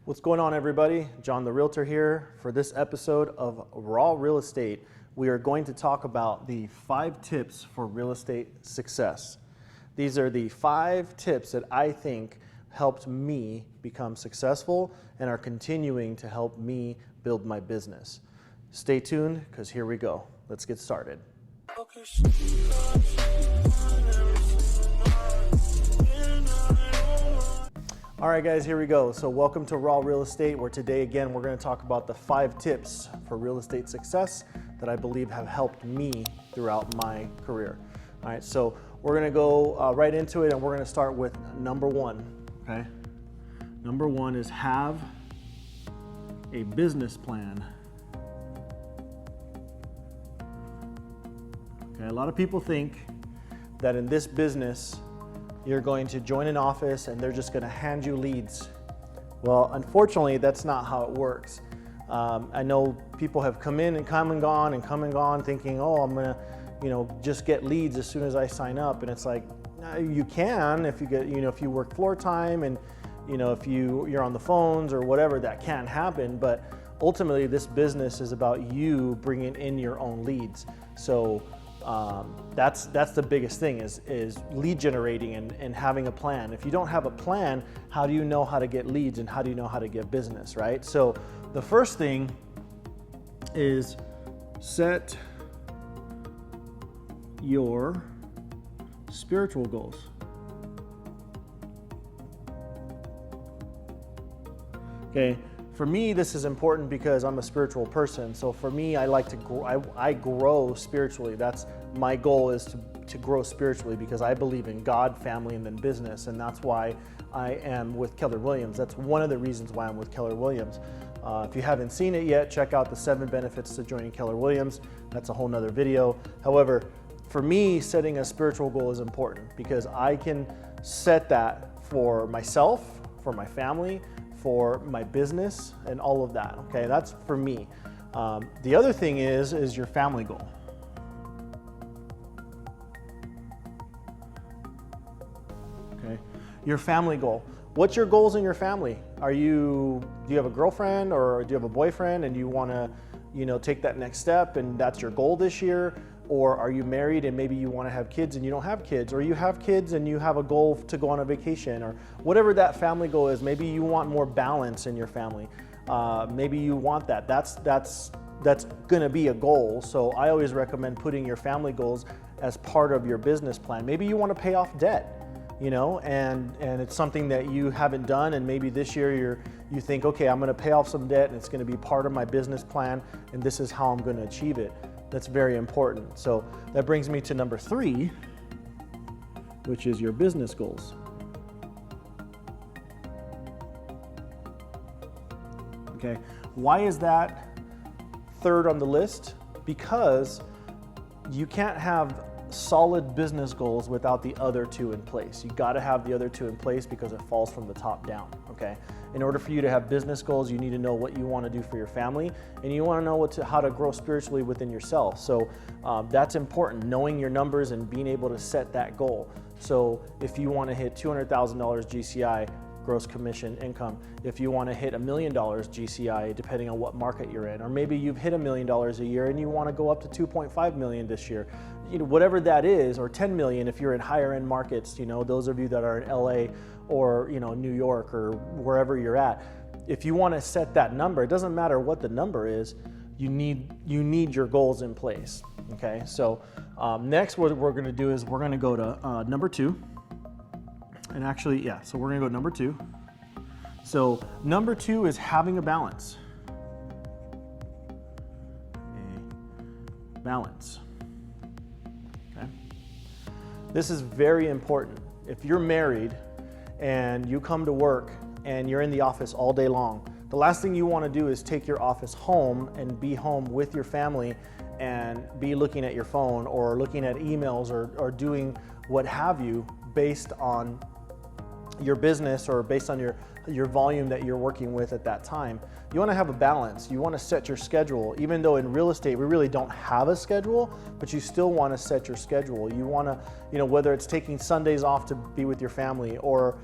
What's going on, everybody? John the Realtor here. For this episode of Raw Real Estate, we are going to talk about the 5 tips for real estate success. These are the 5 tips that I think helped me become successful and are continuing to help me build my business. Stay tuned, because here we go. Let's get started. All right, guys, here we go. So welcome to Raw Real Estate, where today, again, we're going to talk about the 5 tips for real estate success that I believe have helped me throughout my career. All right, so we're going to go right into it, and we're going to start with number 1, okay? Number 1 is have a business plan. Okay, a lot of people think that in this business, you're going to join an office and they're just going to hand you leads. Well, unfortunately, that's not how it works. I know people have come in and come and gone thinking, oh, I'm going to, just get leads as soon as I sign up. And it's like, you can if you get, if you work floor time and, if you're on the phones or whatever, that can happen. But ultimately, this business is about you bringing in your own leads. So that's the biggest thing is lead generating and having a plan. If you don't have a plan, how do you know how to get leads and how do you know how to get business, right? So the first thing is set your spiritual goals. Okay. For me, this is important because I'm a spiritual person. So for me, I like to grow. I grow spiritually. That's my goal, is to grow spiritually, because I believe in God, family, and then business. And that's why I am with Keller Williams. That's one of the reasons why I'm with Keller Williams. If you haven't seen it yet, check out the 7 benefits to joining Keller Williams. That's a whole nother video. However, for me, setting a spiritual goal is important because I can set that for myself, for my family, for my business, and all of that. Okay, that's for me. The other thing is your family goal. Okay, your family goal. What's your goals in your family? Do you have a girlfriend or do you have a boyfriend and you want to, take that next step and that's your goal this year? Or are you married and maybe you want to have kids and you don't have kids, or you have kids and you have a goal to go on a vacation, or whatever that family goal is. Maybe you want more balance in your family. Maybe you want that. That's going to be a goal. So I always recommend putting your family goals as part of your business plan. Maybe you want to pay off debt, and it's something that you haven't done, and maybe this year you think, okay, I'm going to pay off some debt and it's going to be part of my business plan, and this is how I'm going to achieve it. That's very important. So that brings me to number 3, which is your business goals. Okay, why is that 3rd on the list? Because you can't have solid business goals without the other 2 in place. You got to have the other 2 in place because it falls from the top down, okay? In order for you to have business goals, you need to know what you want to do for your family, and you want to know how to grow spiritually within yourself. So that's important, knowing your numbers and being able to set that goal. So if you want to hit $200,000 GCI, gross commission income, if you want to hit $1 million GCI, depending on what market you're in, or maybe you've hit $1 million a year and you want to go up to 2.5 million this year, whatever that is, or 10 million if you're in higher end markets, those of you that are in LA or New York or wherever you're at. If you want to set that number, it doesn't matter what the number is, you need your goals in place. Okay, so next what we're going to do is we're going to go to number 2. And actually, yeah, so we're going to go number 2. So number 2 is having a balance. A balance. Okay. This is very important. If you're married and you come to work and you're in the office all day long, the last thing you want to do is take your office home and be home with your family and be looking at your phone or looking at emails or doing what have you based on your business or based on your volume that you're working with at that time. You want to have a balance. You want to set your schedule. Even though in real estate we really don't have a schedule, but you still want to set your schedule. You want to, you know, whether it's taking Sundays off to be with your family, or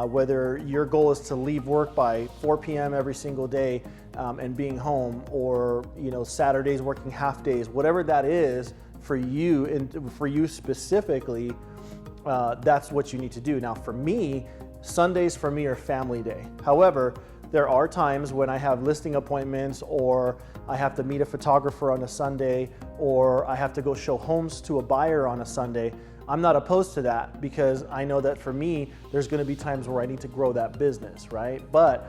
whether your goal is to leave work by 4 p.m. every single day and being home, or, you know, Saturdays working half days, whatever that is for you and for you specifically, that's what you need to do. Now for me, Sundays for me are family day. However, there are times when I have listing appointments, or I have to meet a photographer on a Sunday, or I have to go show homes to a buyer on a Sunday. I'm not opposed to that, because I know that for me, there's going to be times where I need to grow that business, right? But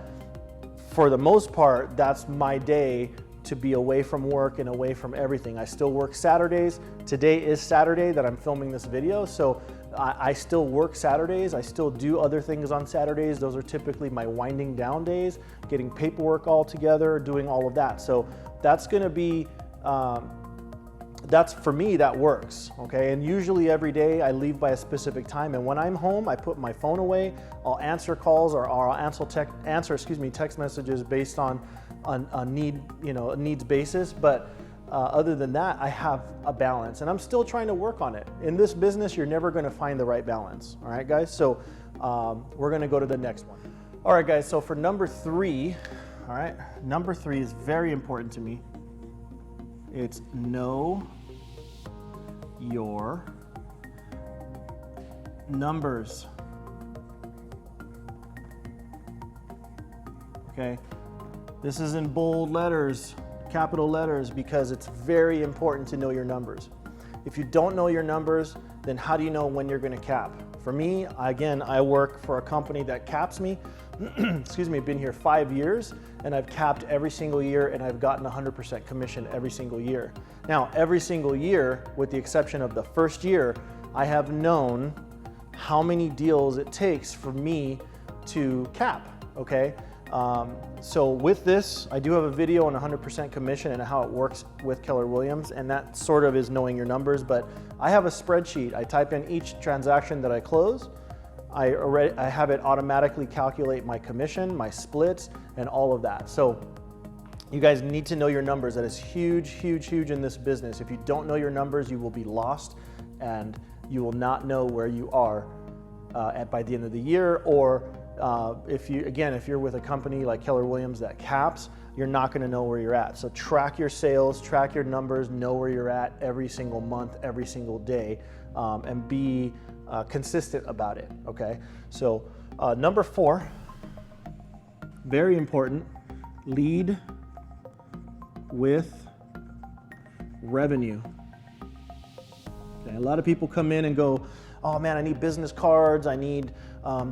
for the most part, that's my day to be away from work and away from everything. I still work Saturdays. Today is Saturday that I'm filming this video, so I still work Saturdays. I still do other things on Saturdays. Those are typically my winding down days, getting paperwork all together, doing all of that. So that's gonna be, that's for me, that works, okay? And usually every day I leave by a specific time, and when I'm home, I put my phone away. I'll answer calls, or I'll answer text messages based on a needs basis. But other than that, I have a balance, and I'm still trying to work on it. In this business, you're never going to find the right balance. All right, guys? So we're going to go to the next one. All right, guys. So for number 3, all right, number 3 is very important to me. It's know your numbers. Okay? This is in bold letters, capital letters, because it's very important to know your numbers. If you don't know your numbers, then how do you know when you're going to cap? For me, again, I work for a company that caps me. Excuse me, I've been here 5 years, and I've capped every single year, and I've gotten 100% commission every single year. Now, every single year, with the exception of the first year, I have known how many deals it takes for me to cap, okay? So with this, I do have a video on 100% commission and how it works with Keller Williams, and that sort of is knowing your numbers. But I have a spreadsheet. I type in each transaction that I close. I have it automatically calculate my commission, my splits, and all of that. So you guys need to know your numbers. That is huge, huge, huge in this business. If you don't know your numbers, you will be lost, and you will not know where you are by the end of the year, or if you're with a company like Keller Williams that caps, you're not going to know where you're at. So track your sales, track your numbers, know where you're at every single month, every single day, and be consistent about it, okay? So number 4, very important, lead with revenue. Okay, a lot of people come in and go, oh man, I need business cards, I need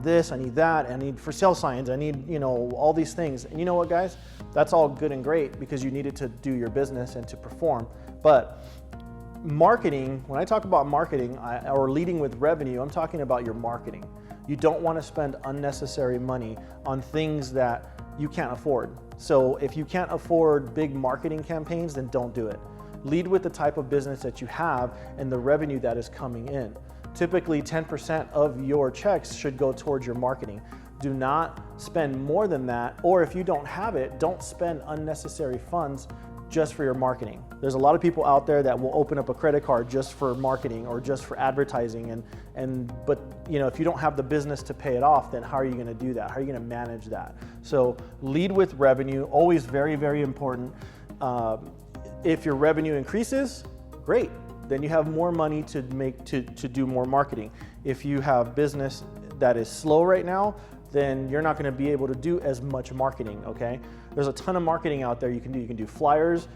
this, I need that, I need for sale signs, I need, you know, all these things. And you know what, guys? That's all good and great because you need it to do your business and to perform. But marketing, when I talk about marketing or leading with revenue, I'm talking about your marketing. You don't want to spend unnecessary money on things that you can't afford. So if you can't afford big marketing campaigns, then don't do it. Lead with the type of business that you have and the revenue that is coming in. Typically 10% of your checks should go towards your marketing. Do not spend more than that, or if you don't have it, don't spend unnecessary funds just for your marketing. There's a lot of people out there that will open up a credit card just for marketing or just for advertising, but you know, if you don't have the business to pay it off, then how are you going to do that? How are you going to manage that? So lead with revenue, always very, very important. If your revenue increases, great. Then you have more money to do more marketing. If you have business that is slow right now, then you're not going to be able to do as much marketing, okay? There's a ton of marketing out there you can do. You can do flyers,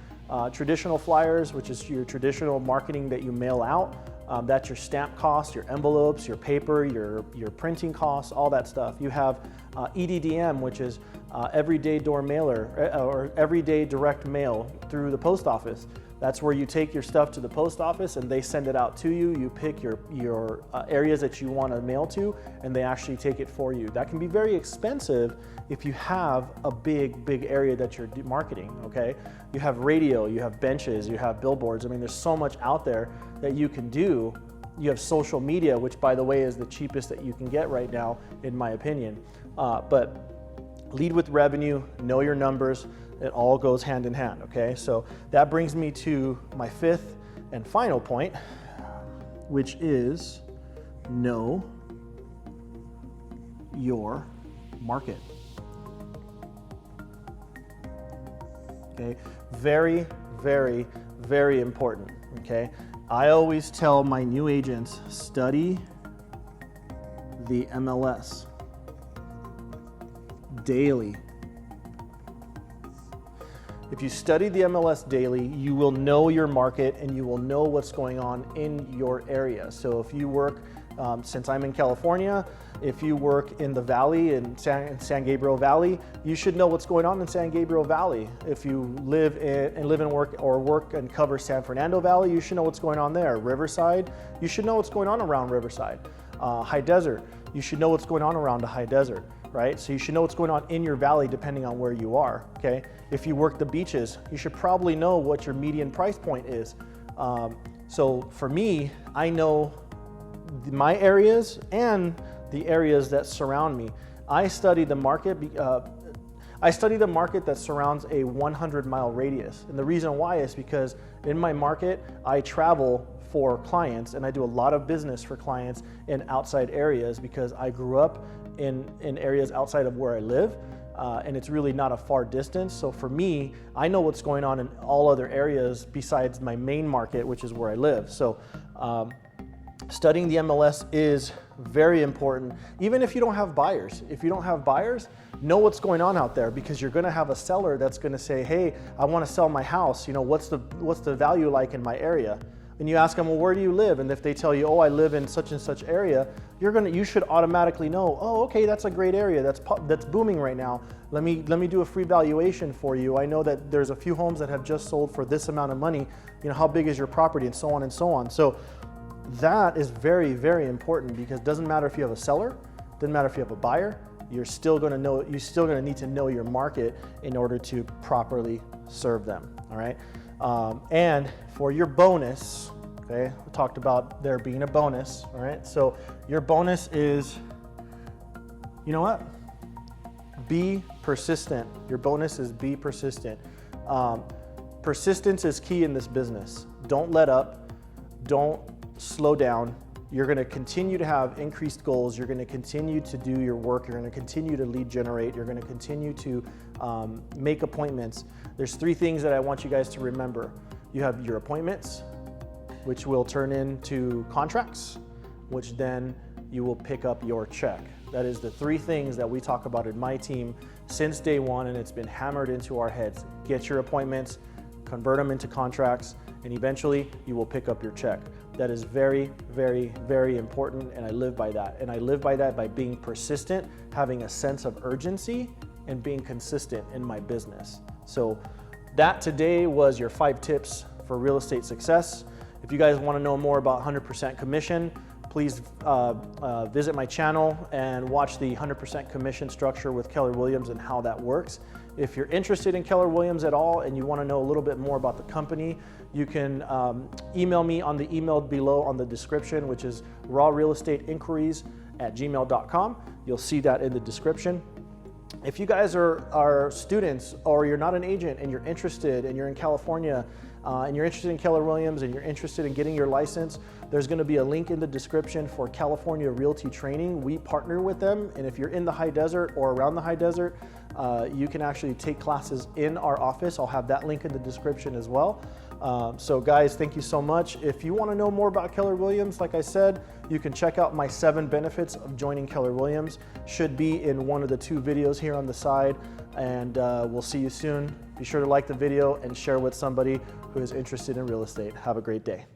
traditional flyers, which is your traditional marketing that you mail out. That's your stamp costs, your envelopes, your paper, your printing costs, all that stuff. You have EDDM, which is everyday door mailer or everyday direct mail through the post office. That's where you take your stuff to the post office and they send it out to you. You pick your areas that you want to mail to, and they actually take it for you. That can be very expensive if you have a big area that you're marketing, okay? You have radio, you have benches, you have billboards. I mean, there's so much out there that you can do You have social media, which by the way is the cheapest that you can get right now, in my opinion. But lead with revenue, know your numbers, it all goes hand in hand, okay? So that brings me to my fifth and final point, which is know your market. Okay, very, very, very important, okay? I always tell my new agents, study the MLS daily. If you study the MLS daily, you will know your market and you will know what's going on in your area. So if you work, since I'm in California, if you work in the Valley, in San Gabriel Valley, you should know what's going on in San Gabriel Valley. If you live and work and cover San Fernando Valley, you should know what's going on there. Riverside, you should know what's going on around Riverside. High Desert, you should know what's going on around the High Desert, right? So you should know what's going on in your valley depending on where you are, okay? If you work the beaches, you should probably know what your median price point is. So for me, I know my areas and the areas that surround me. I study the market. I study the market that surrounds a 100-mile radius, and the reason why is because in my market I travel for clients and I do a lot of business for clients in outside areas because I grew up in areas outside of where I live, and it's really not a far distance. So for me, I know what's going on in all other areas besides my main market, which is where I live. So studying the MLS is very important. Even if you don't have buyers, know what's going on out there, because you're going to have a seller that's going to say, hey, I want to sell my house. You know, what's the value like in my area? And you ask them, well, where do you live? And if they tell you, oh, I live in such and such area, you should automatically know, oh, okay, that's a great area. That's booming right now. Let me do a free valuation for you. I know that there's a few homes that have just sold for this amount of money. You know, how big is your property, and so on and so on. So that is very, very important, because it doesn't matter if you have a seller, doesn't matter if you have a buyer, you're still going to need to know your market in order to properly serve them. All right. And for your bonus, okay, we talked about there being a bonus. All right. So your bonus is, you know what? Be persistent. Your bonus is be persistent. Persistence is key in this business. Don't let up. Don't slow down. You're going to continue to have increased goals. You're going to continue to do your work. You're going to continue to lead generate. You're going to continue to make appointments. There's three things that I want you guys to remember. You have your appointments, which will turn into contracts, which then you will pick up your check. That is the three things that we talk about in my team since day one, and it's been hammered into our heads. Get your appointments, convert them into contracts, and eventually you will pick up your check. That is very, very, very important, and I live by that. And I live by that by being persistent, having a sense of urgency, and being consistent in my business. So that today was your 5 tips for real estate success. If you guys want to know more about 100% commission, please visit my channel and watch the 100% commission structure with Keller Williams and how that works. If you're interested in Keller Williams at all and you want to know a little bit more about the company, you can email me on the email below on the description, which is rawrealestateinquiries@gmail.com. You'll see that in the description. If you guys are students, or you're not an agent and you're interested and you're in California and you're interested in Keller Williams and you're interested in getting your license, there's going to be a link in the description for California Realty Training. We partner with them, and if you're in the High Desert or around the High Desert, you can actually take classes in our office. I'll have that link in the description as well. So guys, thank you so much. If you want to know more about Keller Williams, like I said, you can check out my 7 benefits of joining Keller Williams. Should be in one of the 2 videos here on the side, and we'll see you soon. Be sure to like the video and share with somebody who is interested in real estate. Have a great day.